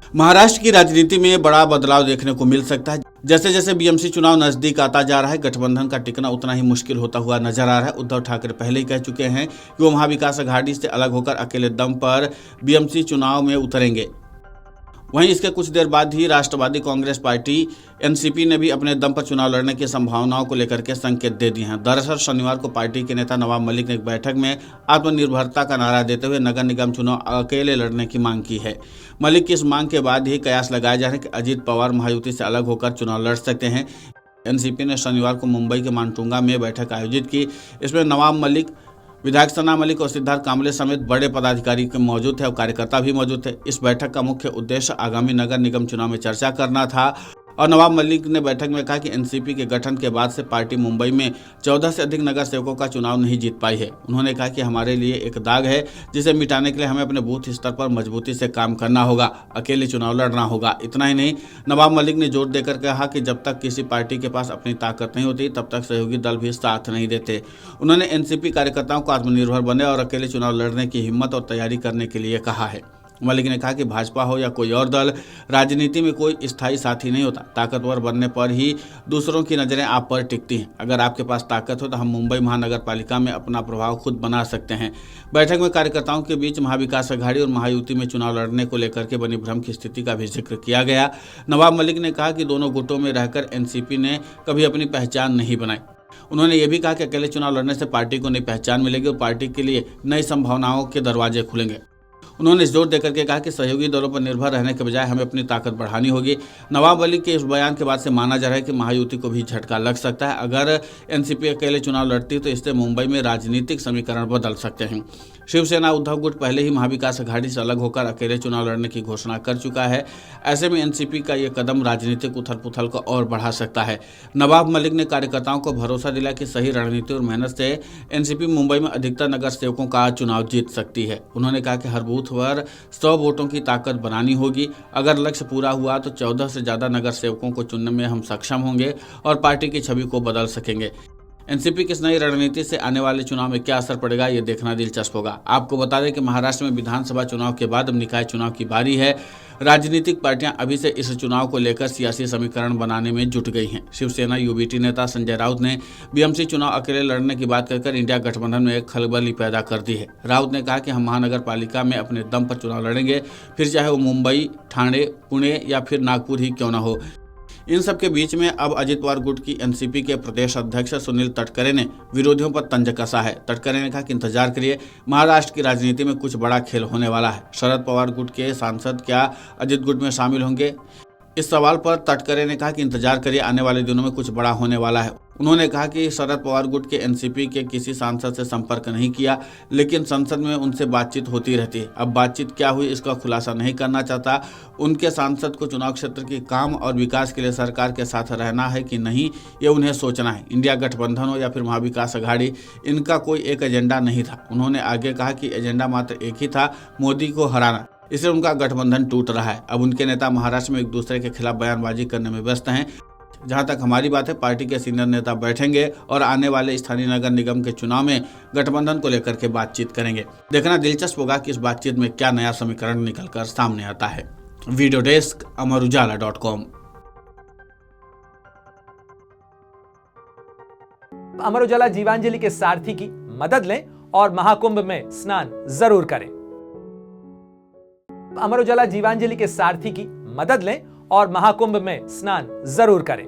महाराष्ट्र की राजनीति में बड़ा बदलाव देखने को मिल सकता है। जैसे जैसे बीएमसी चुनाव नजदीक आता जा रहा है, गठबंधन का टिकना उतना ही मुश्किल होता हुआ नजर आ रहा है। उद्धव ठाकरे पहले ही कह चुके हैं कि वो महाविकास अघाड़ी से अलग होकर अकेले दम पर बीएमसी चुनाव में उतरेंगे। वहीं इसके कुछ देर बाद ही राष्ट्रवादी कांग्रेस पार्टी एनसीपी ने भी अपने दम पर चुनाव लड़ने की संभावनाओं को लेकर के संकेत दे दिए हैं। दरअसल शनिवार को पार्टी के नेता नवाब मलिक ने एक बैठक में आत्मनिर्भरता का नारा देते हुए नगर निगम चुनाव अकेले लड़ने की मांग की है। मलिक की इस मांग के बाद ही कयास लगाया जा रहा है कि अजीत पवार महायुति से अलग होकर चुनाव लड़ सकते हैं। एनसीपी ने शनिवार को मुंबई के मानटुंगा में बैठक आयोजित की। इसमें नवाब मलिक, विधायक सना मलिक और सिद्धार्थ कांबले समेत बड़े पदाधिकारी मौजूद थे और कार्यकर्ता भी मौजूद थे। इस बैठक का मुख्य उद्देश्य आगामी नगर निगम चुनाव में चर्चा करना था और नवाब मलिक ने बैठक में कहा कि एनसीपी के गठन के बाद से पार्टी मुंबई में 14 से अधिक नगर सेवकों का चुनाव नहीं जीत पाई है। उन्होंने कहा कि हमारे लिए एक दाग है जिसे मिटाने के लिए हमें अपने बूथ स्तर पर मजबूती से काम करना होगा, अकेले चुनाव लड़ना होगा। इतना ही नहीं, नवाब मलिक ने जोर देकर कहा कि जब तक किसी पार्टी के पास अपनी ताकत नहीं होती तब तक सहयोगी दल भी साथ नहीं देते। उन्होंने एनसीपी कार्यकर्ताओं को आत्मनिर्भर बने और अकेले चुनाव लड़ने की हिम्मत और तैयारी करने के लिए कहा है। मलिक ने कहा कि भाजपा हो या कोई और दल, राजनीति में कोई स्थायी साथी नहीं होता। ताकतवर बनने पर ही दूसरों की नज़रें आप पर टिकती हैं। अगर आपके पास ताकत हो तो हम मुंबई महानगर पालिका में अपना प्रभाव खुद बना सकते हैं। बैठक में कार्यकर्ताओं के बीच महाविकास अघाड़ी और महायुति में चुनाव लड़ने को लेकर के बनी भ्रम की स्थिति का भी जिक्र किया गया। नवाब मलिक ने कहा कि दोनों गुटों में रहकर एनसीपी ने कभी अपनी पहचान नहीं बनाई। उन्होंने ये भी कहा कि अकेले चुनाव लड़ने से पार्टी को नई पहचान मिलेगी और पार्टी के लिए नई संभावनाओं के दरवाजे खुलेंगे। उन्होंने जोर देकर के कहा कि सहयोगी दलों पर निर्भर रहने के बजाय हमें अपनी ताकत बढ़ानी होगी। नवाब मलिक के इस बयान के बाद से माना जा रहा है कि महायुति को भी झटका लग सकता है। अगर एनसीपी अकेले चुनाव लड़ती तो इससे मुंबई में राजनीतिक समीकरण बदल सकते हैं। शिवसेना उद्धव गुट पहले ही महाविकास अघाड़ी से अलग होकर अकेले चुनाव लड़ने की घोषणा कर चुका है। ऐसे में एनसीपी का ये कदम राजनीतिक उथल पुथल को और बढ़ा सकता है। नवाब मलिक ने कार्यकर्ताओं को भरोसा दिलाया कि सही रणनीति और मेहनत से एनसीपी मुंबई में अधिकतर नगर सेवकों का चुनाव जीत सकती है। उन्होंने कहा कि हर बूथ पर 100 वोटों की ताकत बनानी होगी। अगर लक्ष्य पूरा हुआ तो 14 से ज्यादा नगर सेवकों को चुनने में हम सक्षम होंगे और पार्टी की छवि को बदल सकेंगे। एनसीपी की इस नई रणनीति से आने वाले चुनाव में क्या असर पड़ेगा, ये देखना दिलचस्प होगा। आपको बता दें कि महाराष्ट्र में विधानसभा चुनाव के बाद अब निकाय चुनाव की बारी है। राजनीतिक पार्टियां अभी से इस चुनाव को लेकर सियासी समीकरण बनाने में जुट गई हैं। शिवसेना यूबीटी नेता संजय राउत ने बीएमसी चुनाव अकेले लड़ने की बात कहकर इंडिया गठबंधन में एक खलबली पैदा कर दी है। राउत ने कहा कि हम महानगर पालिका में अपने दम पर चुनाव लड़ेंगे, फिर चाहे वो मुंबई, ठाणे, पुणे या फिर नागपुर ही क्यों न हो। इन सब के बीच में अब अजित पवार गुट की एनसीपी के प्रदेश अध्यक्ष सुनील तटकरे ने विरोधियों पर तंज कसा है। तटकरे ने कहा कि इंतजार करिए, महाराष्ट्र की राजनीति में कुछ बड़ा खेल होने वाला है। शरद पवार गुट के सांसद क्या अजित गुट में शामिल होंगे? इस सवाल पर तटकरे ने कहा कि इंतजार करिए, आने वाले दिनों में कुछ बड़ा होने वाला है। उन्होंने कहा कि शरद पवार गुट के एनसीपी के किसी सांसद से संपर्क नहीं किया, लेकिन संसद में उनसे बातचीत होती रहती है। अब बातचीत क्या हुई इसका खुलासा नहीं करना चाहता। उनके सांसद को चुनाव क्षेत्र के काम और विकास के लिए सरकार के साथ रहना है कि नहीं, ये उन्हें सोचना है। इंडिया गठबंधन हो या फिर महाविकास अघाड़ी, इनका कोई एक एजेंडा नहीं था। उन्होंने आगे कहा कि एजेंडा मात्र एक ही था, मोदी को हराना। इससे उनका गठबंधन टूट रहा है। अब उनके नेता महाराष्ट्र में एक दूसरे के खिलाफ बयानबाजी करने में व्यस्त हैं। जहां तक हमारी बात है, पार्टी के सीनियर नेता बैठेंगे और आने वाले स्थानीय नगर निगम के चुनाव में गठबंधन को लेकर के बातचीत करेंगे। देखना दिलचस्प होगा कि इस बातचीत में क्या नया समीकरण निकलकर सामने आता है। Video desk अमरउजाला.com। अमर उजाला जीवांजलि के सारथी की मदद लें और महाकुंभ में स्नान जरूर करें। अमर उजाला जीवांजलि के सारथी की मदद लें और महाकुंभ में स्नान जरूर करें।